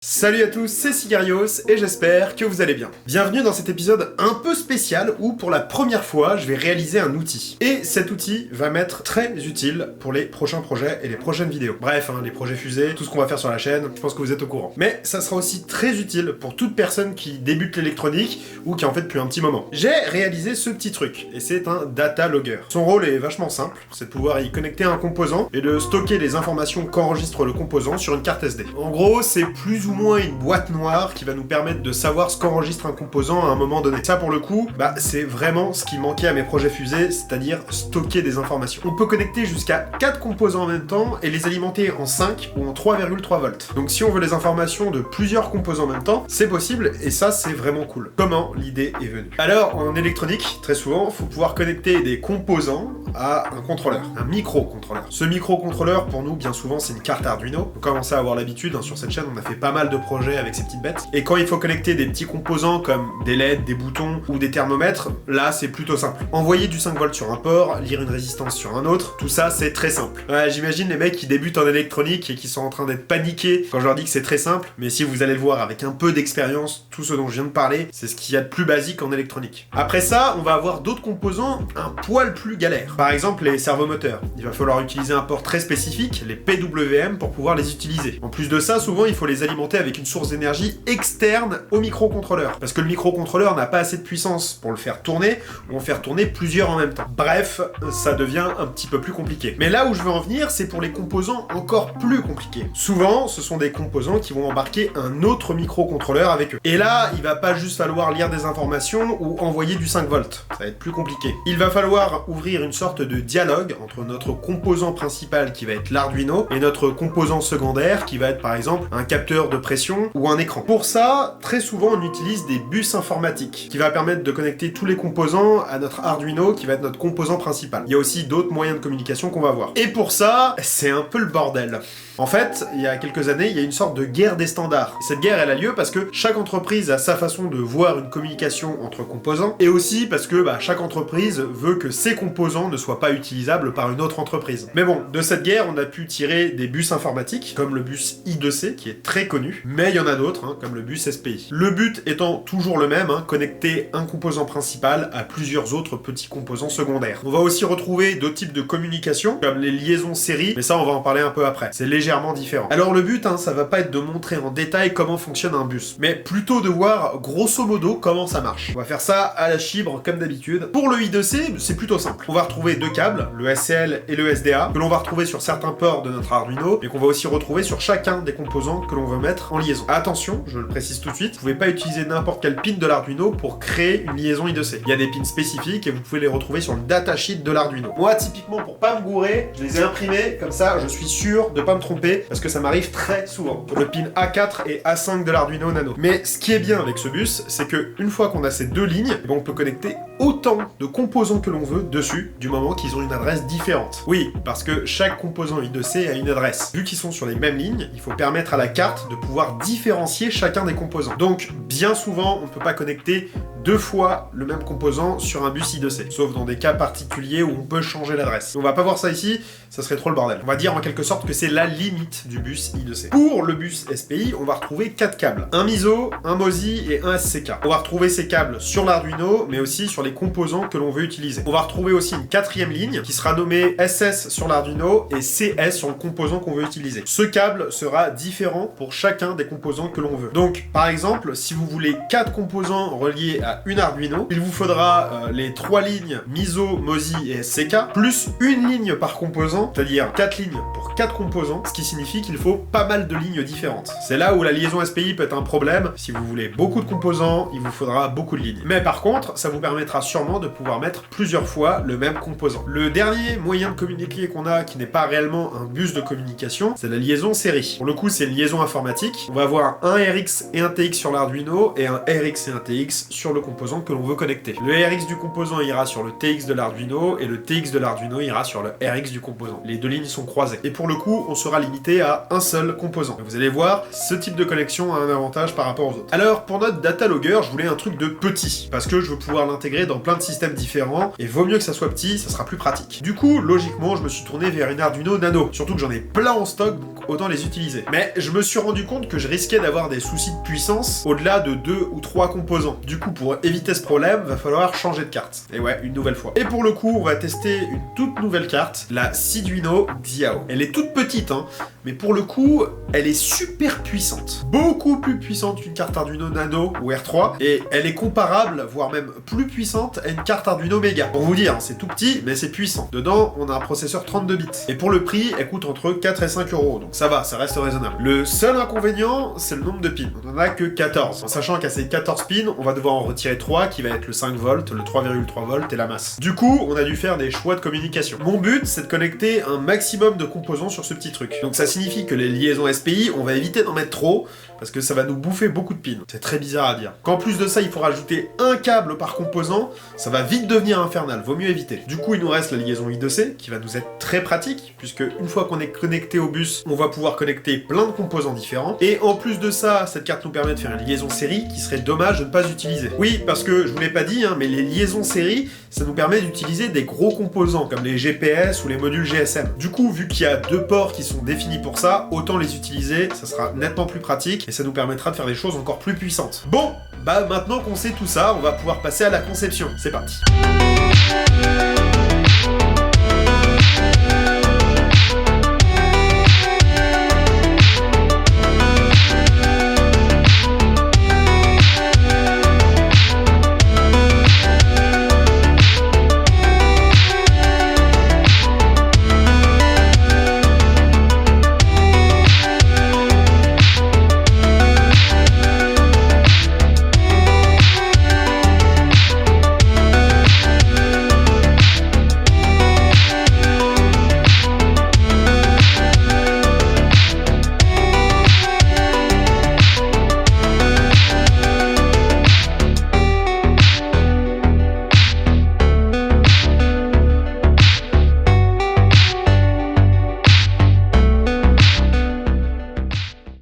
Salut à tous, c'est Sigarios et j'espère que vous allez bien. Bienvenue dans cet épisode un peu spécial où pour la première fois je vais réaliser un outil. Et cet outil va m'être très utile pour les prochains projets et les prochaines vidéos. Bref, les projets fusées, tout ce qu'on va faire sur la chaîne, je pense que vous êtes au courant. Mais ça sera aussi très utile pour toute personne qui débute l'électronique ou qui en fait depuis un petit moment. J'ai réalisé ce petit truc et c'est un data logger. Son rôle est vachement simple, c'est de pouvoir y connecter un composant et de stocker les informations qu'enregistre le composant sur une carte SD. En gros, c'est plus ou moins une boîte noire qui va nous permettre de savoir ce qu'enregistre un composant à un moment donné. Ça pour le coup, c'est vraiment ce qui manquait à mes projets fusées, c'est-à-dire stocker des informations. On peut connecter jusqu'à 4 composants en même temps et les alimenter en 5 ou en 3,3 volts. Donc si on veut les informations de plusieurs composants en même temps, c'est possible et ça c'est vraiment cool. Comment l'idée est venue? Alors en électronique, très souvent, il faut pouvoir connecter des composants à un contrôleur, un microcontrôleur. Ce microcontrôleur, pour nous, bien souvent, c'est une carte Arduino. On commence à avoir l'habitude, sur cette chaîne, on a fait pas mal de projets avec ces petites bêtes. Et quand il faut connecter des petits composants comme des LED, des boutons ou des thermomètres, là, c'est plutôt simple. Envoyer du 5 volts sur un port, lire une résistance sur un autre, tout ça, c'est très simple. Ouais, j'imagine les mecs qui débutent en électronique et qui sont en train d'être paniqués quand je leur dis que c'est très simple, mais si vous allez le voir avec un peu d'expérience, tout ce dont je viens de parler, c'est ce qu'il y a de plus basique en électronique. Après ça, on va avoir d'autres composants un poil plus galères. Par exemple, les servomoteurs. Il va falloir utiliser un port très spécifique, les PWM, pour pouvoir les utiliser. En plus de ça, souvent, il faut les alimenter avec une source d'énergie externe au microcontrôleur. Parce que le microcontrôleur n'a pas assez de puissance pour le faire tourner, ou en faire tourner plusieurs en même temps. Bref, ça devient un petit peu plus compliqué. Mais là où je veux en venir, c'est pour les composants encore plus compliqués. Souvent, ce sont des composants qui vont embarquer un autre microcontrôleur avec eux. Et là, il va pas juste falloir lire des informations ou envoyer du 5 volts. Ça va être plus compliqué. Il va falloir ouvrir une sorte de dialogue entre notre composant principal qui va être l'Arduino et notre composant secondaire qui va être par exemple un capteur de pression ou un écran. Pour ça, très souvent on utilise des bus informatiques qui va permettre de connecter tous les composants à notre Arduino qui va être notre composant principal. Il y a aussi d'autres moyens de communication qu'on va voir. Et pour ça, c'est un peu le bordel. En fait, il y a quelques années, il y a une sorte de guerre des standards. Et cette guerre, elle a lieu parce que chaque entreprise a sa façon de voir une communication entre composants, et aussi parce que chaque entreprise veut que ses composants ne soient pas utilisables par une autre entreprise. Mais bon, de cette guerre, on a pu tirer des bus informatiques, comme le bus I2C, qui est très connu, mais il y en a d'autres, comme le bus SPI. Le but étant toujours le même, connecter un composant principal à plusieurs autres petits composants secondaires. On va aussi retrouver d'autres types de communication, comme les liaisons série, mais ça on va en parler un peu après. C'est légèrement différent. Alors le but, ça va pas être de montrer en détail comment fonctionne un bus, mais plutôt de voir grosso modo comment ça marche. On va faire ça à la chibre comme d'habitude. Pour le I2C, c'est plutôt simple. On va retrouver deux câbles, le SCL et le SDA, que l'on va retrouver sur certains ports de notre Arduino, et qu'on va aussi retrouver sur chacun des composants que l'on veut mettre en liaison. Attention, je le précise tout de suite, vous pouvez pas utiliser n'importe quel pin de l'Arduino pour créer une liaison I2C. Il y a des pins spécifiques et vous pouvez les retrouver sur le datasheet de l'Arduino. Moi, typiquement, pour pas me gourer, je les ai imprimés, comme ça, je suis sûr de pas me tromper, parce que ça m'arrive très souvent. Pour le pin A4 et A5 de l'Arduino Nano. Mais ce qui est bien avec ce bus, c'est que une fois qu'on a ces deux lignes, on peut connecter autant de composants que l'on veut dessus, du moment qu'ils ont une adresse différente. Oui, parce que chaque composant I2C a une adresse. Vu qu'ils sont sur les mêmes lignes, il faut permettre à la carte de pouvoir différencier chacun des composants. Donc, bien souvent, on ne peut pas connecter deux fois le même composant sur un bus I2C, sauf dans des cas particuliers où on peut changer l'adresse. On va pas voir ça ici, ça serait trop le bordel. On va dire en quelque sorte que c'est la limite du bus I2C. Pour le bus SPI, on va retrouver 4 câbles. Un MISO, un MOSI et un SCK. On va retrouver ces câbles sur l'Arduino, mais aussi sur les composants que l'on veut utiliser. On va retrouver aussi une quatrième ligne qui sera nommée SS sur l'Arduino et CS sur le composant qu'on veut utiliser. Ce câble sera différent pour chacun des composants que l'on veut. Donc, par exemple, si vous voulez 4 composants reliés à une Arduino, il vous faudra les 3 lignes MISO, MOSI et SCK, plus une ligne par composant, c'est-à-dire 4 lignes pour 4 composants, ce qui signifie qu'il faut pas mal de lignes différentes. C'est là où la liaison SPI peut être un problème. Si vous voulez beaucoup de composants, il vous faudra beaucoup de lignes. Mais par contre, ça vous permettra sûrement de pouvoir mettre plusieurs fois le même composant. Le dernier moyen de communiquer qu'on a, qui n'est pas réellement un bus de communication, c'est la liaison série. Pour le coup, c'est une liaison informatique. On va avoir un RX et un TX sur l'Arduino et un RX et un TX sur le le composant que l'on veut connecter. Le RX du composant ira sur le TX de l'Arduino et le TX de l'Arduino ira sur le RX du composant. Les deux lignes sont croisées. Et pour le coup, on sera limité à un seul composant. Vous allez voir, ce type de connexion a un avantage par rapport aux autres. Alors, pour notre data logger, je voulais un truc de petit, parce que je veux pouvoir l'intégrer dans plein de systèmes différents, et vaut mieux que ça soit petit, ça sera plus pratique. Du coup, logiquement, je me suis tourné vers une Arduino Nano, surtout que j'en ai plein en stock, donc autant les utiliser. Mais je me suis rendu compte que je risquais d'avoir des soucis de puissance au-delà de 2 ou 3 composants. Du coup, pour éviter ce problème, va falloir changer de carte. Et ouais, une nouvelle fois. Et pour le coup, on va tester une toute nouvelle carte, la Siduino Xiao. Elle est toute petite, hein, mais pour le coup, elle est super puissante. Beaucoup plus puissante qu'une carte Arduino Nano ou R3, et elle est comparable, voire même plus puissante, à une carte Arduino Mega. Pour vous dire, c'est tout petit, mais c'est puissant. Dedans, on a un processeur 32 bits. Et pour le prix, elle coûte entre 4 et 5 euros, donc ça va, ça reste raisonnable. Le seul inconvénient, c'est le nombre de pins. On en a que 14. En sachant qu'à ces 14 pins, on va devoir en retirer 3, qui va être le 5 volts, le 3,3 volts et la masse. Du coup, on a dû faire des choix de communication. Mon but, c'est de connecter un maximum de composants sur ce petit truc. Donc ça signifie que les liaisons SPI, on va éviter d'en mettre trop, parce que ça va nous bouffer beaucoup de pins. C'est très bizarre à dire. Qu'en plus de ça, il faut rajouter un câble par composant, ça va vite devenir infernal, vaut mieux éviter. Du coup, il nous reste la liaison I2C, qui va nous être très pratique, puisque une fois qu'on est connecté au bus, on va pouvoir connecter plein de composants différents. Et en plus de ça, cette carte nous permet de faire une liaison série, qui serait dommage de ne pas utiliser. Oui, parce que, je vous l'ai pas dit, hein, mais les liaisons série, ça nous permet d'utiliser des gros composants, comme les GPS ou les modules GSM. Du coup, vu qu'il y a 2 ports qui sont définis pour ça, autant les utiliser, ça sera nettement plus pratique, et ça nous permettra de faire des choses encore plus puissantes. Bon, bah maintenant qu'on sait tout ça, on va pouvoir passer à la conception. C'est parti.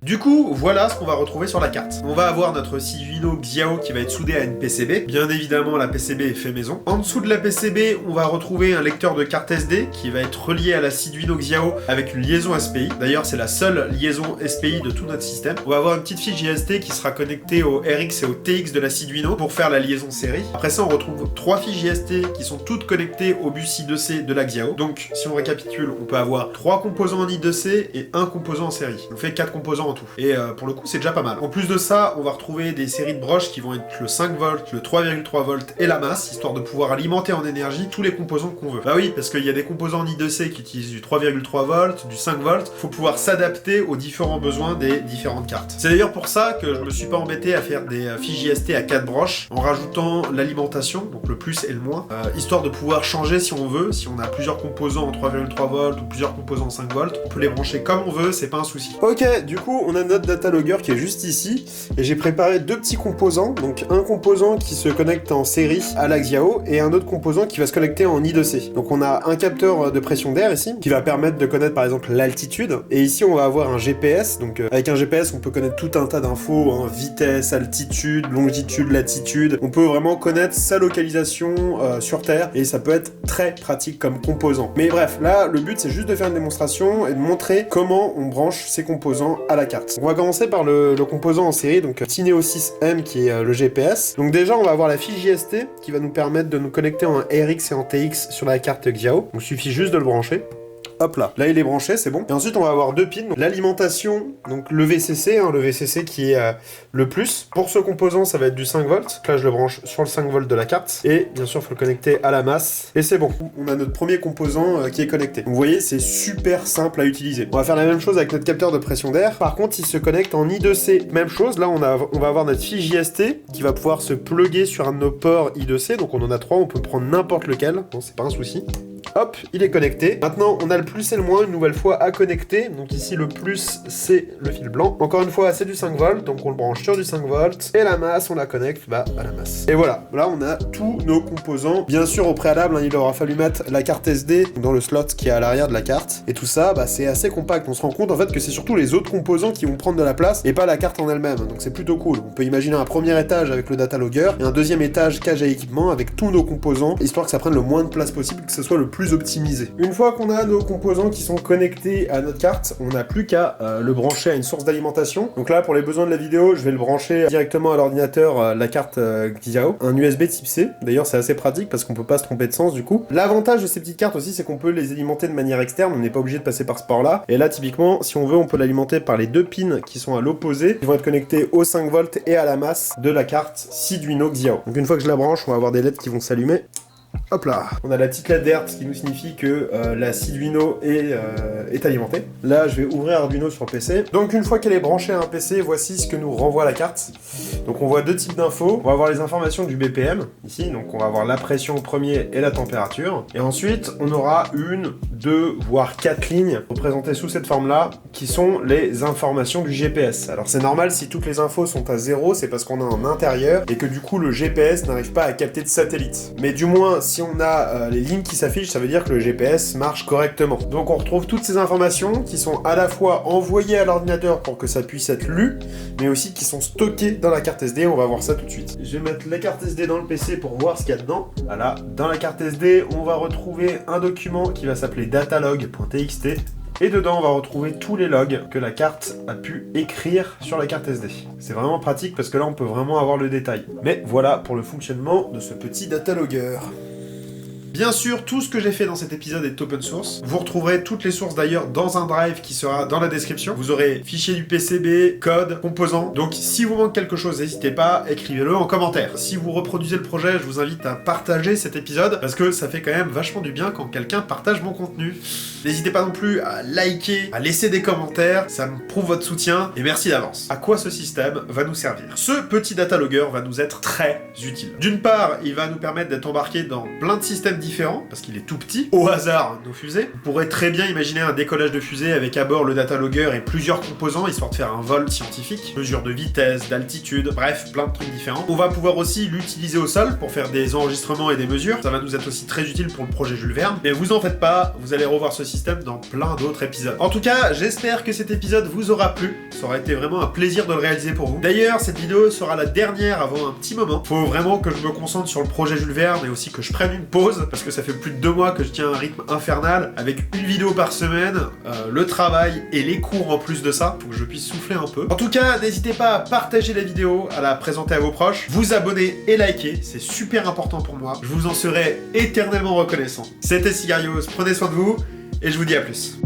Du coup, voilà ce qu'on va retrouver sur la carte. On va avoir notre Siduino Xiao qui va être soudé à une PCB. Bien évidemment, la PCB est fait maison. En dessous de la PCB, on va retrouver un lecteur de carte SD qui va être relié à la Siduino Xiao avec une liaison SPI. D'ailleurs, c'est la seule liaison SPI de tout notre système. On va avoir une petite fiche JST qui sera connectée au RX et au TX de la Siduino pour faire la liaison série. Après ça, on retrouve 3 fiches JST qui sont toutes connectées au bus I2C de la Xiao. Donc, si on récapitule, on peut avoir 3 composants en I2C et 1 composant en série. On fait 4 composants en tout. Et pour le coup, c'est déjà pas mal. En plus de ça, on va retrouver des séries de broches qui vont être le 5 volts, le 3,3 volts et la masse, histoire de pouvoir alimenter en énergie tous les composants qu'on veut. Bah oui, parce qu'il y a des composants en I2C qui utilisent du 3,3 volts, du 5 volts. Faut pouvoir s'adapter aux différents besoins des différentes cartes. C'est d'ailleurs pour ça que je me suis pas embêté à faire des fiches JST à 4 broches en rajoutant l'alimentation, donc le plus et le moins, histoire de pouvoir changer si on veut. Si on a plusieurs composants en 3,3 volts ou plusieurs composants en 5 volts, on peut les brancher comme on veut, c'est pas un souci. Ok, du coup, on a notre data logger qui est juste ici, et j'ai préparé 2 petits composants, donc un composant qui se connecte en série à la Xiao, et un autre composant qui va se connecter en I2C. Donc on a un capteur de pression d'air ici, qui va permettre de connaître par exemple l'altitude, et ici on va avoir un GPS, donc avec un GPS on peut connaître tout un tas d'infos, hein, vitesse, altitude, longitude, latitude, on peut vraiment connaître sa localisation sur Terre, et ça peut être très pratique comme composant. Mais bref, là le but c'est juste de faire une démonstration et de montrer comment on branche ces composants à la carte. On va commencer par le composant en série, donc Tineo 6M qui est le GPS. Donc déjà on va avoir la fiche JST qui va nous permettre de nous connecter en RX et en TX sur la carte Xiao. Il suffit juste de le brancher. Hop là, là il est branché, c'est bon. Et ensuite on va avoir 2 pins, l'alimentation, donc le VCC, le VCC qui est le plus. Pour ce composant ça va être du 5 volts, donc là je le branche sur le 5 volts de la carte, et bien sûr il faut le connecter à la masse, et c'est bon. On a notre premier composant qui est connecté. Donc, vous voyez, c'est super simple à utiliser. On va faire la même chose avec notre capteur de pression d'air, par contre il se connecte en I2C. Même chose, là on va avoir notre fiche JST qui va pouvoir se plugger sur un de nos ports I2C, donc on en a 3, on peut prendre n'importe lequel, bon, c'est pas un souci. hop, il est connecté. Maintenant, on a le plus et le moins une nouvelle fois à connecter. Donc ici, le plus, c'est le fil blanc. Encore une fois, c'est du 5 volts, donc on le branche sur du 5 volts. Et la masse, on la connecte à la masse. Et voilà, là, on a tous nos composants. Bien sûr, au préalable, il aura fallu mettre la carte SD dans le slot qui est à l'arrière de la carte. Et tout ça, c'est assez compact. On se rend compte, en fait, que c'est surtout les autres composants qui vont prendre de la place et pas la carte en elle-même. Donc c'est plutôt cool. On peut imaginer un premier étage avec le data logger et un deuxième étage cage à équipement avec tous nos composants, histoire que ça prenne le moins de place possible, que ce soit le plus optimisé. Une fois qu'on a nos composants qui sont connectés à notre carte, on n'a plus qu'à le brancher à une source d'alimentation. Donc là, pour les besoins de la vidéo, je vais le brancher directement à l'ordinateur, la carte Xiao, un USB type C. D'ailleurs, c'est assez pratique parce qu'on peut pas se tromper de sens du coup. L'avantage de ces petites cartes aussi, c'est qu'on peut les alimenter de manière externe, on n'est pas obligé de passer par ce port-là. Et là, typiquement, si on veut, on peut l'alimenter par les deux pins qui sont à l'opposé, qui vont être connectés au 5 volts et à la masse de la carte Siduino Xiao. Donc une fois que je la branche, on va avoir des LED qui vont s'allumer. Hop là, on a la petite LED d'Hertz qui nous signifie que la Siduino est alimentée. Là, je vais ouvrir Arduino sur le PC. Donc une fois qu'elle est branchée à un PC, voici ce que nous renvoie la carte. Donc on voit deux types d'infos. On va avoir les informations du BPM, ici, donc on va avoir la pression au premier et la température. Et ensuite, on aura une, deux, voire 4 lignes représentées sous cette forme-là, qui sont les informations du GPS. Alors c'est normal, si toutes les infos sont à 0, c'est parce qu'on est en intérieur et que du coup le GPS n'arrive pas à capter de satellite. Mais du moins, si on a les lignes qui s'affichent, ça veut dire que le GPS marche correctement. Donc on retrouve toutes ces informations qui sont à la fois envoyées à l'ordinateur pour que ça puisse être lu, mais aussi qui sont stockées dans la carte SD. On va voir ça tout de suite. Je vais mettre la carte SD dans le PC pour voir ce qu'il y a dedans. Voilà, dans la carte SD, on va retrouver un document qui va s'appeler datalog.txt. Et dedans, on va retrouver tous les logs que la carte a pu écrire sur la carte SD. C'est vraiment pratique parce que là, on peut vraiment avoir le détail. Mais voilà pour le fonctionnement de ce petit datalogger. Bien sûr, tout ce que j'ai fait dans cet épisode est open source. Vous retrouverez toutes les sources d'ailleurs dans un drive qui sera dans la description. Vous aurez fichier du PCB, code, composants. Donc si vous manque quelque chose, n'hésitez pas, écrivez-le en commentaire. Si vous reproduisez le projet, je vous invite à partager cet épisode parce que ça fait quand même vachement du bien quand quelqu'un partage mon contenu. N'hésitez pas non plus à liker, à laisser des commentaires, ça me prouve votre soutien et merci d'avance. À quoi ce système va nous servir? Ce petit datalogger va nous être très utile. D'une part, il va nous permettre d'être embarqué dans plein de systèmes différents, parce qu'il est tout petit, au hasard nos fusées. Vous pourrez très bien imaginer un décollage de fusée avec à bord le datalogger et plusieurs composants, histoire de faire un vol scientifique, mesure de vitesse, d'altitude, bref, plein de trucs différents. On va pouvoir aussi l'utiliser au sol pour faire des enregistrements et des mesures, ça va nous être aussi très utile pour le projet Jules Verne, mais vous en faites pas, vous allez revoir ce système dans plein d'autres épisodes. En tout cas, j'espère que cet épisode vous aura plu, ça aura été vraiment un plaisir de le réaliser pour vous. D'ailleurs, cette vidéo sera la dernière avant un petit moment, faut vraiment que je me concentre sur le projet Jules Verne et aussi que je prenne une pause, parce que ça fait plus de 2 mois que je tiens un rythme infernal, avec une vidéo par semaine, le travail et les cours en plus de ça, faut que je puisse souffler un peu. En tout cas, n'hésitez pas à partager la vidéo, à la présenter à vos proches, vous abonner et liker, c'est super important pour moi, je vous en serai éternellement reconnaissant. C'était Cigarios, prenez soin de vous, et je vous dis à plus.